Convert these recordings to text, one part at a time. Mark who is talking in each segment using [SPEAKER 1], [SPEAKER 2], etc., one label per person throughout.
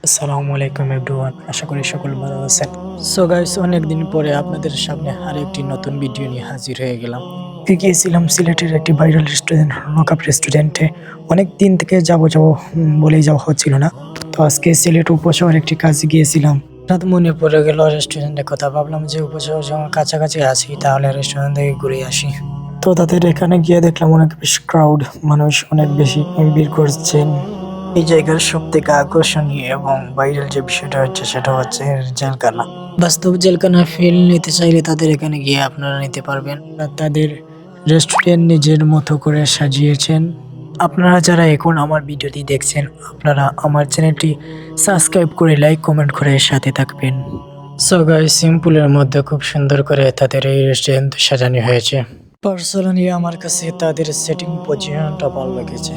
[SPEAKER 1] আসসালামু আলাইকুম এভরিওয়ান, আশা করি সকল ভালো আছেন। সো গাইস, অনেকদিন পরে আপনাদের সামনে আরেকটি নতুন ভিডিও নিয়ে হাজির হয়ে গেলাম। গিয়েছিলাম সিলেটের একটি ভাইরাল রেস্টুরেন্ট, নকাব রেস্টুরেন্টে। অনেক দিন থেকে যাবো যাবো বলেই যাওয়া হচ্ছিল না। তো আজকে সিলেট উপশহর একটি কাজে গিয়েছিলাম। হঠাৎ মনে পড়ে গেল রেস্টুরেন্টের কথা। ভাবলাম যে উপশহর যখন কাছাকাছি আছি তাহলে রেস্টুরেন্ট থেকে ঘুরে আসি। তো তাদের এখানে গিয়ে দেখলাম অনেক বেশি ক্রাউড, মানুষ অনেক বেশি ভিড় করছেন। এই জায়গার সব থেকে আকর্ষণীয় এবং ভাইরাল যে বিষয়টা হচ্ছে সেটা হচ্ছে জেলখানা। বাস্তব জেলখানা ফিল নিতে চাইলে তাদের এখানে গিয়ে আপনারা নিতে পারবেন। আর তাদের রেস্টুরেন্ট নিজের মতো করে সাজিয়েছেন। আপনারা যারা এখন আমার ভিডিওটি দেখছেন, আপনারা আমার চ্যানেলটি সাবস্ক্রাইব করে লাইক কমেন্ট করে সাথে থাকবেন। সো গাইস, সিম্পলের মধ্যে খুব সুন্দর করে তাদের এই রেস্টুরেন্ট সাজানো হয়েছে। পার্সোনালি আমার কাছে তাদের সেটিং পজিশনটা ভালো লেগেছে।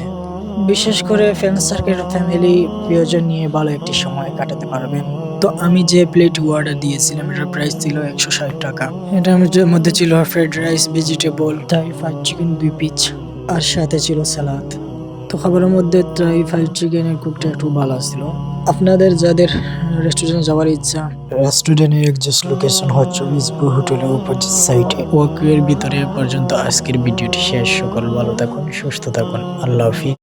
[SPEAKER 1] বিশেষ করে ফ্রেন্ড সার্কেল, ফ্যামিলি, প্রিয়জন নিয়ে ভালো একটি সময় কাটাতে পারবেন। তো আমি যে প্লেট অর্ডার দিয়েছিলাম এটার প্রাইস ছিল 160 টাকা। এটার মধ্যে ছিল fried rice, vegetable, Thai fried chicken 2 piece, আর সাথে ছিল সালাদ। তো খাবারের মধ্যে থাই ফ্রাইড চিকেনের কুকটা একটু ভালো ছিল। আপনাদের যাদের রেস্টুরেন্টে যাওয়ার ইচ্ছা, রেস্টুরেন্টের এক্সাক্ট লোকেশন হচ্ছে মিসবু হোটেলের অপোজিট সাইডে। ওয়াকের ভিতরে পর্যন্ত আজকের ভিডিওটি শেষ। সকল ভালো থাকুন, সুস্থ থাকুন, আল্লাহ হাফিজ।